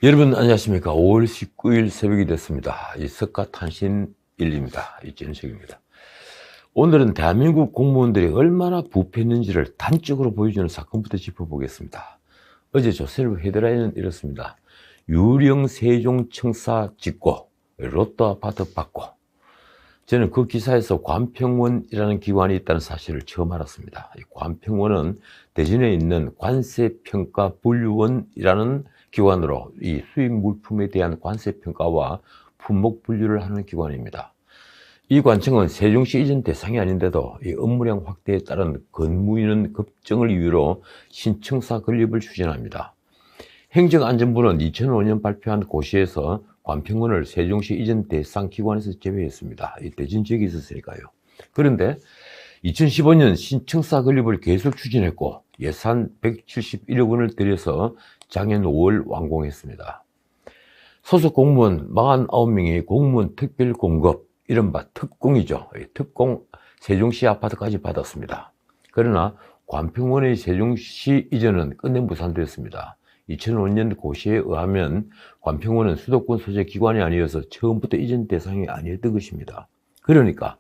여러분 안녕하십니까. 5월 19일 새벽이 됐습니다. 이 석가탄신일입니다. 이진석입니다. 오늘은 대한민국 공무원들이 얼마나 부패했는지를 단적으로 보여주는 사건부터 짚어보겠습니다. 어제 조선일보 헤드라인은 이렇습니다. 유령 세종청사 짓고 로또 아파트 받고. 저는 그 기사에서 관평원이라는 기관이 있다는 사실을 처음 알았습니다. 이 관평원은 대전에 있는 관세평가분류원이라는 기관으로 이 수입 물품에 대한 관세평가와 품목 분류를 하는 기관입니다. 이 관청은 세종시 이전 대상이 아닌데도 이 업무량 확대에 따른 근무인원 급증을 이유로 신청사 건립을 추진합니다. 행정안전부는 2005년 발표한 고시에서 관평원을 세종시 이전 대상 기관에서 제외했습니다. 이 대전 지역에 있었으니까요. 그런데 2015년 신청사 건립을 계속 추진했고 예산 171억 원을 들여서 작년 5월 완공했습니다. 소속 공무원 49명이 공무원 특별 공급, 이른바 특공이죠. 특공 세종시 아파트까지 받았습니다. 그러나 관평원의 세종시 이전은 끝내 무산되었습니다. 2005년 고시에 의하면 관평원은 수도권 소재 기관이 아니어서 처음부터 이전 대상이 아니었던 것입니다. 그러니까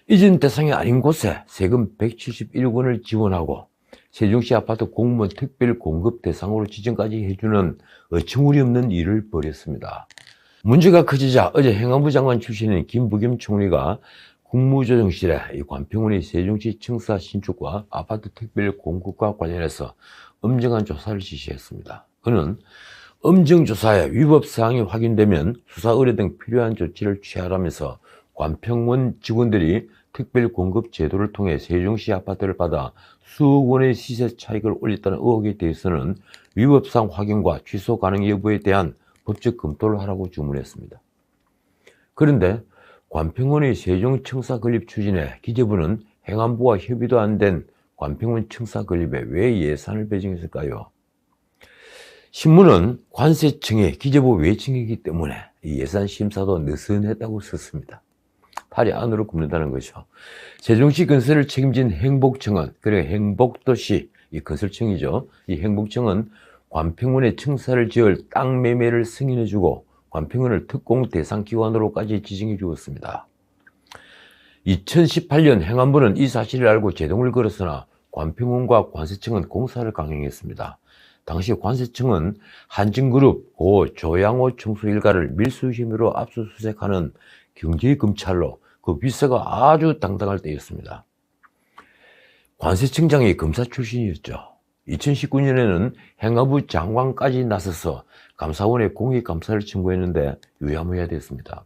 이전 대상이 아닌 곳에 세금 171억 원을 지원하고 세종시 아파트 공무원 특별 공급 대상으로 지정까지 해주는 어처구니없는 일을 벌였습니다. 문제가 커지자 어제 행안부 장관 출신인 김부겸 총리가 국무조정실에 이 관평원의 세종시 청사 신축과 아파트 특별 공급과 관련해서 엄정한 조사를 지시했습니다. 그는 엄정조사에 위법사항이 확인되면 수사 의뢰 등 필요한 조치를 취하라면서 관평원 직원들이 특별 공급 제도를 통해 세종시 아파트를 받아 수억 원의 시세 차익을 올렸다는 의혹에 대해서는 위법사항 확인과 취소 가능 여부에 대한 법적 검토를 하라고 주문했습니다. 그런데 관평원의 세종청사 건립 추진에 기재부는 행안부와 협의도 안 된 관평원 청사 건립에 왜 예산을 배정했을까요? 신문은 관세청의 기재부 외청이기 때문에 이 예산 심사도 느슨했다고 썼습니다. 팔이 안으로 굽는다는 거죠. 세종시 건설을 책임진 행복청은, 그리고 행복도시 이 건설청이죠. 이 행복청은 관평원의 청사를 지을 땅 매매를 승인해주고 관평원을 특공 대상 기관으로까지 지정해 주었습니다. 2018년 행안부는 이 사실을 알고 제동을 걸었으나 관평원과 관세청은 공사를 강행했습니다. 당시 관세청은 한진그룹 고 조양호 총수 일가를 밀수 혐의로 압수수색하는 경제검찰로 그 윗세가 아주 당당할 때였습니다. 관세청장이 검사 출신이었죠. 2019년에는 행안부 장관까지 나서서 감사원에 공익감사를 청구했는데 유야무야 됐습니다.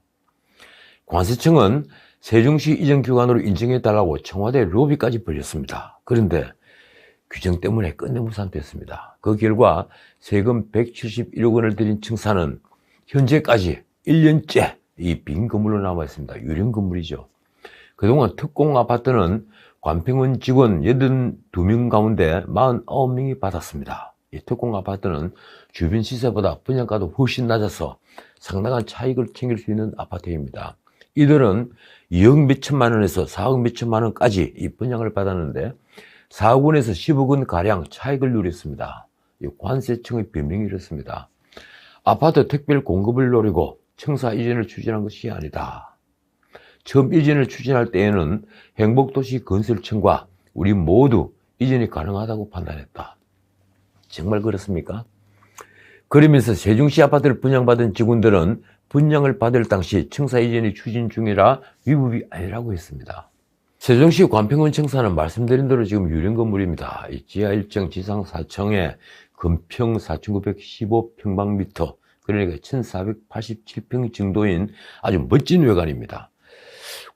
관세청은 세종시 이전 기관으로 인정해달라고 청와대 로비까지 벌였습니다. 그런데 규정 때문에 끝내 무산됐습니다. 그 결과 세금 171억 원을 들인 청사는 현재까지 1년째 이 빈 건물로 남아 있습니다. 유령 건물이죠. 그동안 특공 아파트는 관평원 직원 82명 가운데 49명이 받았습니다. 이 특공 아파트는 주변 시세보다 분양가도 훨씬 낮아서 상당한 차익을 챙길 수 있는 아파트입니다. 이들은 2억 몇천만 원에서 4억 몇천만 원까지 이 분양을 받았는데 4억 원에서 10억 원 가량 차익을 누렸습니다. 이 관세청의 변명이 이렇습니다. 아파트 특별 공급을 노리고 청사 이전을 추진한 것이 아니다. 처음 이전을 추진할 때에는 행복도시 건설청과 우리 모두 이전이 가능하다고 판단했다. 정말 그렇습니까? 그러면서 세종시 아파트를 분양받은 직원들은 분양을 받을 당시 청사 이전이 추진 중이라 위법이 아니라고 했습니다. 세종시 관평원 청사는 말씀드린 대로 지금 유령 건물입니다. 지하 1층 지상 4층에 건평 4,915평방미터, 그러니까 1,487평 정도인 아주 멋진 외관입니다.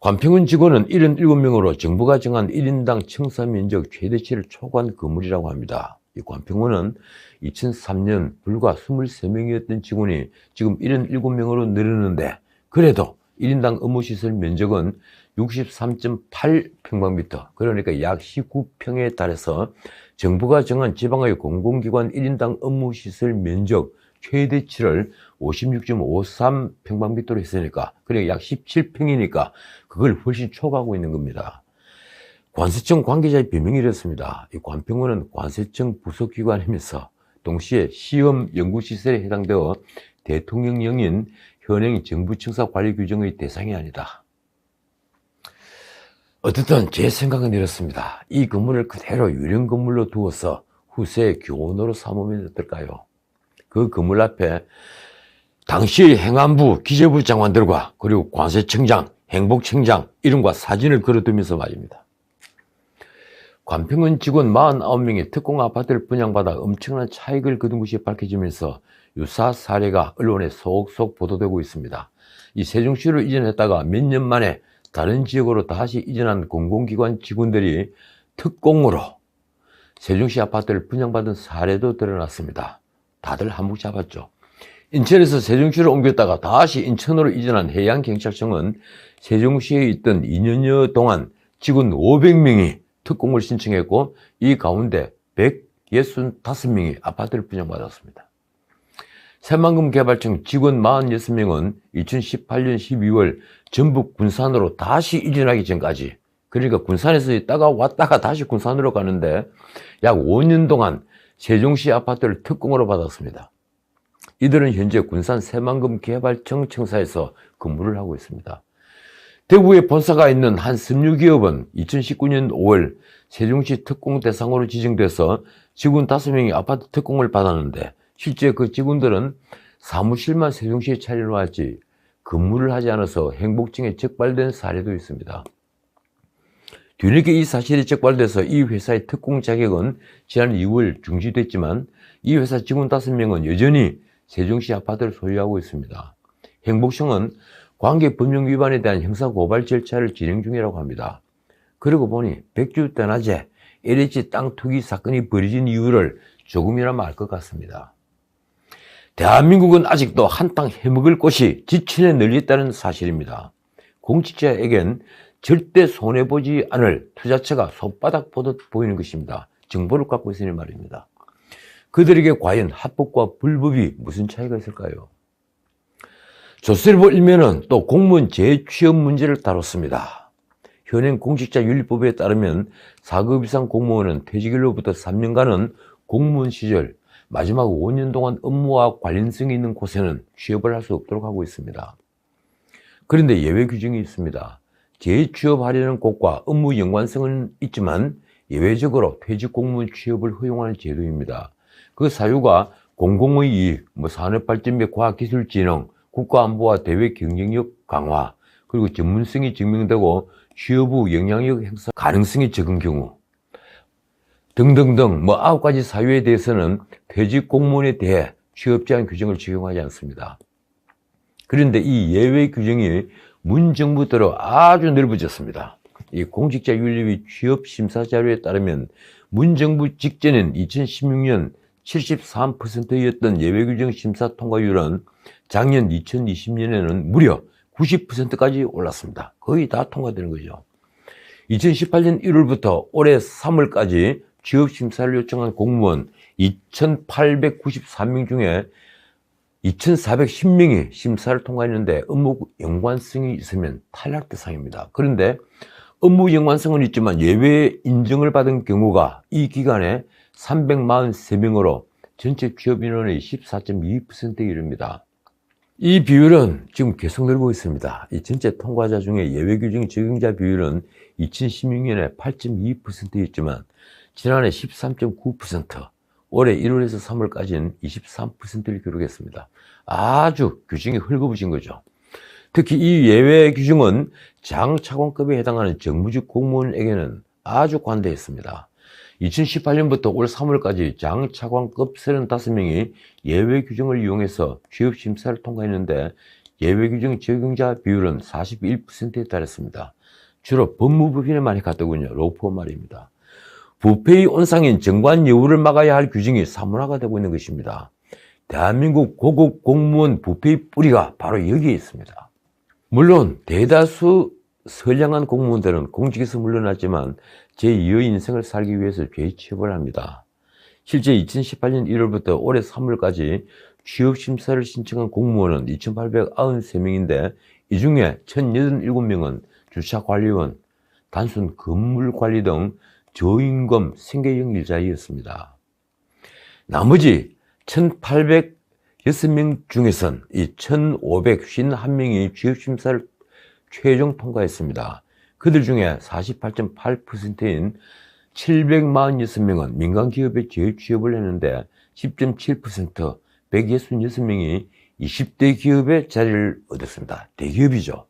관평원 직원은 77명으로 정부가 정한 1인당 청사 면적 최대치를 초과한 건물이라고 합니다. 이 관평원은 2003년 불과 23명이었던 직원이 지금 77명으로 늘었는데 그래도 1인당 업무시설 면적은 63.8평방미터, 그러니까 약 19평에 달해서 정부가 정한 지방의 공공기관 1인당 업무시설 면적 최대치를 56.53평방미터로 했으니까, 그러니까 약 17평이니까 그걸 훨씬 초과하고 있는 겁니다. 관세청 관계자의 변명이 이렇습니다. 이 관평원은 관세청 부속기관이면서 동시에 시험 연구시설에 해당되어 대통령령인 현행 정부청사 관리 규정의 대상이 아니다. 어쨌든 제 생각은 이렇습니다. 이 건물을 그대로 유령 건물로 두어서 후세의 교원으로 삼으면 어떨까요? 그 건물 앞에 당시 행안부, 기재부 장관들과 그리고 관세청장, 행복청장 이름과 사진을 걸어두면서 말입니다. 관평은 직원 49명이 특공 아파트를 분양받아 엄청난 차익을 거둔 것이 밝혀지면서 유사 사례가 언론에 속속 보도되고 있습니다. 이 세종시로 이전했다가 몇 년 만에 다른 지역으로 다시 이전한 공공기관 직원들이 특공으로 세종시 아파트를 분양받은 사례도 드러났습니다. 다들 한몫 잡았죠. 인천에서 세종시로 옮겼다가 다시 인천으로 이전한 해양경찰청은 세종시에 있던 2년여 동안 직원 500명이 특공을 신청했고 이 가운데 165명이 아파트를 분양받았습니다. 새만금 개발청 직원 46명은 2018년 12월 전북 군산으로 다시 이전하기 전까지, 그러니까 군산에서 있다가 왔다가 다시 군산으로 가는데 약 5년 동안 세종시 아파트를 특공으로 받았습니다. 이들은 현재 군산 새만금 개발청 청사에서 근무를 하고 있습니다. 대구에 본사가 있는 한 섬유기업은 2019년 5월 세종시 특공 대상으로 지정돼서 직원 5명이 아파트 특공을 받았는데 실제 그 직원들은 사무실만 세종시에 차려놓았지 근무를 하지 않아서 행복증에 적발된 사례도 있습니다. 뒤늦게 이 사실이 적발돼서 이 회사의 특공 자격은 지난 2월 중지됐지만 이 회사 직원 5명은 여전히 세종시 아파트를 소유하고 있습니다. 행복청은 관계법령 위반에 대한 형사고발 절차를 진행 중이라고 합니다. 그러고 보니 백주대낮에 LH 땅 투기 사건이 벌어진 이유를 조금이나마 알 것 같습니다. 대한민국은 아직도 한탕 해먹을 곳이 지천에 널려 있다는 사실입니다. 공직자에겐 절대 손해보지 않을 투자처가 손바닥 보듯 보이는 것입니다. 정보를 갖고 있으니 말입니다. 그들에게 과연 합법과 불법이 무슨 차이가 있을까요? 조선일보 일면은 또 공무원 재취업 문제를 다뤘습니다. 현행 공직자윤리법에 따르면 4급 이상 공무원은 퇴직일로부터 3년간은 공무원 시절 마지막 5년 동안 업무와 관련성이 있는 곳에는 취업을 할 수 없도록 하고 있습니다. 그런데 예외 규정이 있습니다. 재취업하려는 곳과 업무 연관성은 있지만 예외적으로 퇴직 공무원 취업을 허용하는 제도입니다. 그 사유가 공공의 이익, 산업발전 및 과학기술진흥, 국가안보와 대외 경쟁력 강화, 그리고 전문성이 증명되고 취업 후 영향력 행사 가능성이 적은 경우 등등등 9가지 사유에 대해서는 퇴직 공무원에 대해 취업 제한 규정을 적용하지 않습니다. 그런데 이 예외 규정이 문 정부 들어 아주 넓어졌습니다. 이 공직자윤리위 취업심사 자료에 따르면 문 정부 직전인 2016년 73%였던 예외 규정 심사 통과율은 작년 2020년에는 무려 90%까지 올랐습니다. 거의 다 통과되는 거죠. 2018년 1월부터 올해 3월까지 취업심사를 요청한 공무원 2,893명 중에 2,410명이 심사를 통과했는데 업무 연관성이 있으면 탈락 대상입니다. 그런데 업무 연관성은 있지만 예외 인정을 받은 경우가 이 기간에 343명으로 전체 취업 인원의 14.2%에 이릅니다. 이 비율은 지금 계속 늘고 있습니다. 이 전체 통과자 중에 예외 규정 적용자 비율은 2016년에 8.2%였지만 지난해 13.9%, 올해 1월에서 3월까지는 23%를 기록했습니다. 아주 규정이 헐거워진 거죠. 특히 이 예외 규정은 장차관급에 해당하는 정부직 공무원에게는 아주 관대했습니다. 2018년부터 올 3월까지 장차관급 35명이 예외 규정을 이용해서 취업심사를 통과했는데 예외 규정 적용자 비율은 41%에 달했습니다. 주로 법무부편에 많이 갔더군요. 로펌 말입니다. 부패의 온상인 정관 여우를 막아야 할 규정이 사문화가 되고 있는 것입니다. 대한민국 고급 공무원 부패의 뿌리가 바로 여기에 있습니다. 물론 대다수 선량한 공무원들은 공직에서 물러났지만 제2의 인생을 살기 위해서 재취업을 합니다. 실제 2018년 1월부터 올해 3월까지 취업심사를 신청한 공무원은 2,893명인데 이 중에 1,087명은 주차관리원, 단순 건물관리 등 저임금 생계형 일자리였습니다. 나머지 1806명 중에선 이 1551명이 취업심사를 최종 통과했습니다. 그들 중에 48.8%인 746명은 민간기업에 재취업을 했는데 10.7%, 166명이 20대 기업에 자리를 얻었습니다. 대기업이죠.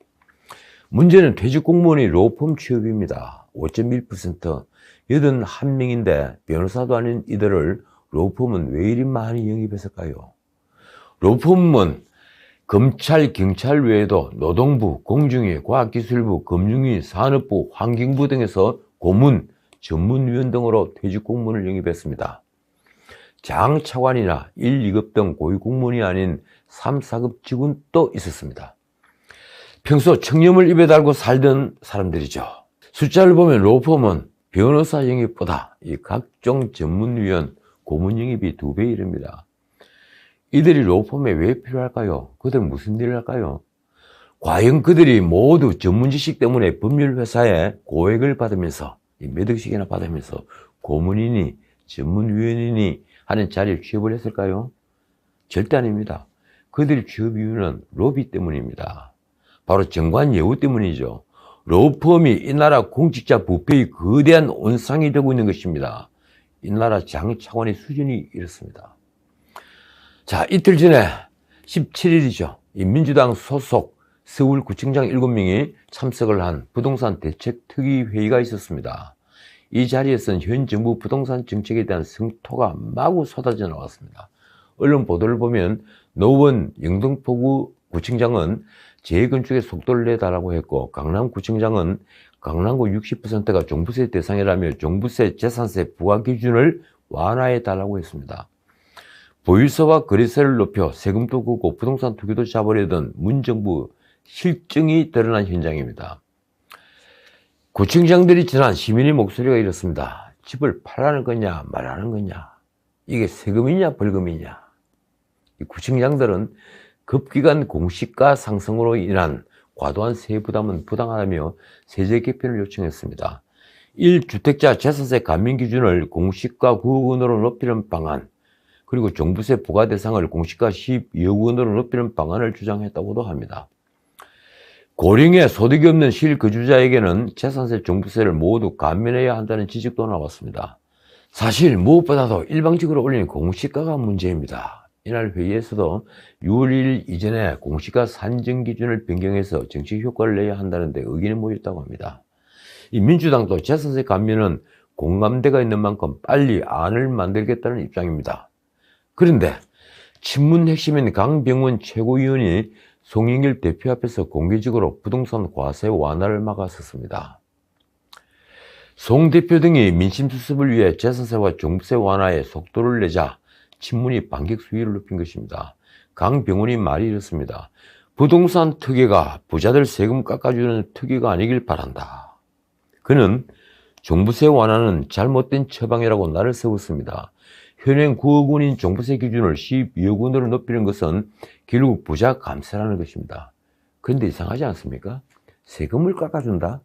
문제는 퇴직 공무원이 로펌 취업입니다. 5.1%, 81명인데 변호사도 아닌 이들을 로펌은 왜 이리 많이 영입했을까요? 로펌은 검찰, 경찰 외에도 노동부, 공중위, 과학기술부, 금융위, 산업부, 환경부 등에서 고문, 전문위원 등으로 퇴직 공무원을 영입했습니다. 장 차관이나 1, 2급 등 고위 공무원이 아닌 3, 4급 직원도 있었습니다. 평소 청렴을 입에 달고 살던 사람들이죠. 숫자를 보면 로펌은 변호사 영입보다 이 각종 전문위원, 고문 영입이 2배 이릅니다. 이들이 로펌에 왜 필요할까요? 그들은 무슨 일을 할까요? 과연 그들이 모두 전문 지식 때문에 법률회사에 고액을 받으면서 몇 억씩이나 받으면서 고문이니 전문위원이니 하는 자리에 취업을 했을까요? 절대 아닙니다. 그들이 취업 이유는 로비 때문입니다. 바로 정관 예우 때문이죠. 로펌이 이 나라 공직자 부패의 거대한 온상이 되고 있는 것입니다. 이 나라 장 차관의 수준이 이렇습니다. 자, 이틀 전에 17일이죠. 이 민주당 소속 서울구청장 7명이 참석을 한 부동산 대책 특위 회의가 있었습니다. 이 자리에서는 현 정부 부동산 정책에 대한 성토가 마구 쏟아져 나왔습니다. 언론 보도를 보면 노원 영등포구 구청장은 재건축의 속도를 내달라고 했고, 강남구청장은 강남구 60%가 종부세 대상이라며 종부세, 재산세 부과 기준을 완화해달라고 했습니다. 보유세와 거래세를 높여 세금도 걷고 부동산 투기도 잡으려던 문정부 실정이 드러난 현장입니다. 구청장들이 지난 시민의 목소리가 이렇습니다. 집을 팔라는 거냐 말하는 거냐, 이게 세금이냐 벌금이냐. 이 구청장들은 급기간 공시가 상승으로 인한 과도한 세부 부담은 부당하다며 세제 개편을 요청했습니다. 1주택자 재산세 감면 기준을 공시가 9억 원으로 높이는 방안, 그리고 종부세 부과 대상을 공시가 12억 원으로 높이는 방안을 주장했다고도 합니다. 고령의 소득이 없는 실거주자에게는 재산세, 종부세를 모두 감면해야 한다는 지적도 나왔습니다. 사실 무엇보다도 일방적으로 올린 공시가가 문제입니다. 이날 회의에서도 6월 1일 이전에 공시가 산정 기준을 변경해서 정책 효과를 내야 한다는데 의견이 모였다고 합니다. 이 민주당도 재산세 감면은 공감대가 있는 만큼 빨리 안을 만들겠다는 입장입니다. 그런데 친문 핵심인 강병원 최고위원이 송영길 대표 앞에서 공개적으로 부동산 과세 완화를 막았었습니다. 송 대표 등이 민심 수습을 위해 재산세와 종부세 완화에 속도를 내자 친문이 반격 수위를 높인 것입니다. 강병원이 말이 이렇습니다. 부동산 특혜가 부자들 세금 깎아주는 특혜가 아니길 바란다. 그는 종부세 완화는 잘못된 처방이라고 날을 세웠습니다. 현행 9억 원인 종부세 기준을 12억 원으로 높이는 것은 결국 부자 감세라는 것입니다. 그런데 이상하지 않습니까? 세금을 깎아준다?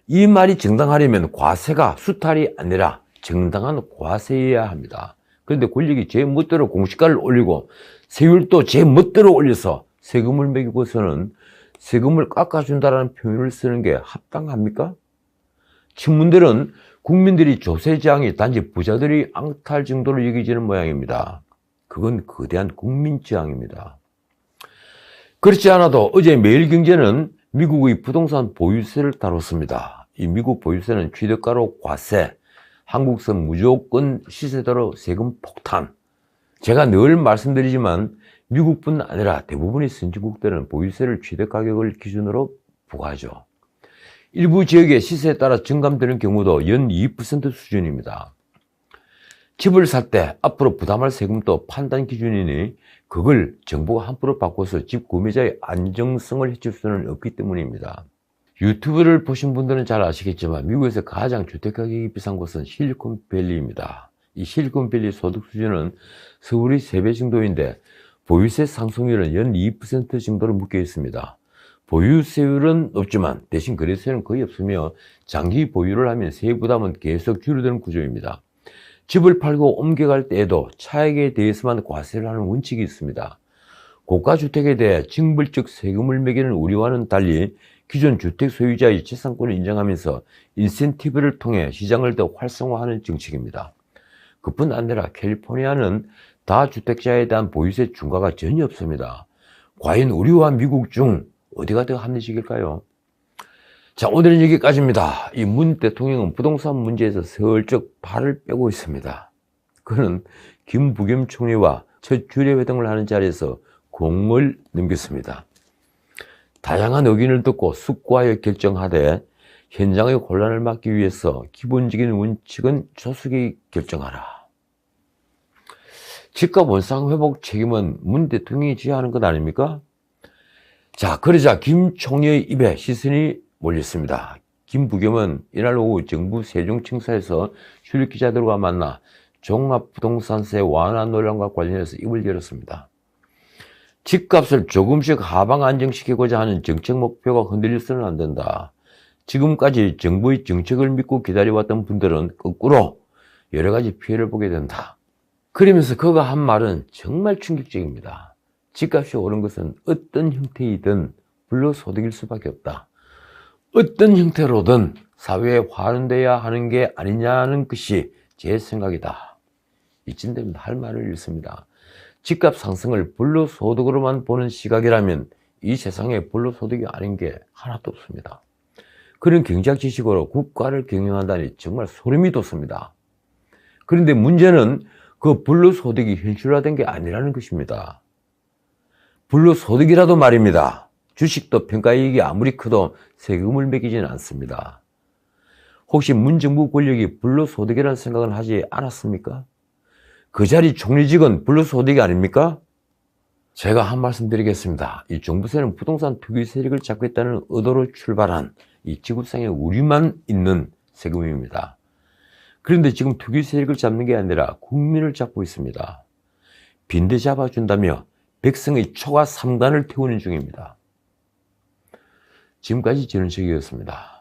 이 말이 정당하려면 과세가 수탈이 아니라 정당한 과세여야 합니다. 그런데 권력이 제 멋대로 공시가를 올리고 세율도 제 멋대로 올려서 세금을 매기고서는 세금을 깎아준다는 표현을 쓰는 게 합당합니까? 친문들은 국민들이 조세저항이 단지 부자들이 앙탈 정도로 여기지는 모양입니다. 그건 거대한 국민저항입니다. 그렇지 않아도 어제 매일경제는 미국의 부동산 보유세를 다뤘습니다. 이 미국 보유세는 취득가로 과세, 한국선 무조건 시세대로 세금 폭탄. 제가 늘 말씀드리지만 미국뿐 아니라 대부분의 선진국들은 보유세를 취득가격을 기준으로 부과하죠. 일부 지역의 시세에 따라 증감되는 경우도 연 2% 수준입니다. 집을 살 때 앞으로 부담할 세금도 판단 기준이니 그걸 정부가 함부로 바꿔서 집 구매자의 안정성을 해칠 수는 없기 때문입니다. 유튜브를 보신 분들은 잘 아시겠지만 미국에서 가장 주택가격이 비싼 곳은 실리콘밸리입니다. 이 실리콘밸리 소득 수준은 서울의 3배 정도인데 보유세 상승률은 연 2% 정도로 묶여 있습니다. 보유세율은 높지만 대신 거래세는 거의 없으며 장기 보유를 하면 세부 부담은 계속 줄어드는 구조입니다. 집을 팔고 옮겨갈 때에도 차액에 대해서만 과세를 하는 원칙이 있습니다. 고가주택에 대해 징벌적 세금을 매기는 우리와는 달리 기존 주택 소유자의 재산권을 인정하면서 인센티브를 통해 시장을 더 활성화하는 정책입니다. 그뿐 아니라 캘리포니아는 다주택자에 대한 보유세 중과가 전혀 없습니다. 과연 우리와 미국 중 어디가 더 합리적일까요? 자, 오늘은 여기까지입니다. 이 문 대통령은 부동산 문제에서 슬쩍 발을 빼고 있습니다. 그는 김부겸 총리와 첫 주례회동을 하는 자리에서 공을 넘겼습니다. 다양한 의견을 듣고 숙고하여 결정하되 현장의 혼란을 막기 위해서 기본적인 원칙은 조속히 결정하라. 집값 원상 회복 책임은 문 대통령이 져야 하는 것 아닙니까? 자, 그러자 김 총리의 입에 시선이 몰렸습니다. 김부겸은 이날 오후 정부 세종청사에서 출입 기자들과 만나 종합부동산세 완화 논란과 관련해서 입을 열었습니다. 집값을 조금씩 하방 안정시키고자 하는 정책 목표가 흔들려서는 안 된다. 지금까지 정부의 정책을 믿고 기다려왔던 분들은 거꾸로 여러 가지 피해를 보게 된다. 그러면서 그가 한 말은 정말 충격적입니다. 집값이 오른 것은 어떤 형태이든 불로소득일 수밖에 없다. 어떤 형태로든 사회에 환원돼야 하는 게 아니냐는 것이 제 생각이다. 이쯤 되면 할 말을 잃습니다. 집값 상승을 불로소득으로만 보는 시각이라면 이 세상에 불로소득이 아닌 게 하나도 없습니다. 그런 경제학 지식으로 국가를 경영한다니 정말 소름이 돋습니다. 그런데 문제는 그 불로소득이 현실화된 게 아니라는 것입니다. 불로소득이라도 말입니다. 주식도 평가이익이 아무리 커도 세금을 매기지는 않습니다. 혹시 문정부 권력이 불로소득이라는 생각은 하지 않았습니까? 그 자리 총리직은 불로소득이 아닙니까? 제가 한 말씀 드리겠습니다. 이 종부세는 부동산 투기 세력을 잡고 있다는 의도로 출발한 이 지구상에 우리만 있는 세금입니다. 그런데 지금 투기 세력을 잡는 게 아니라 국민을 잡고 있습니다. 빈대 잡아준다며 백성의 초과 3단을 태우는 중입니다. 지금까지 전은식이었습니다.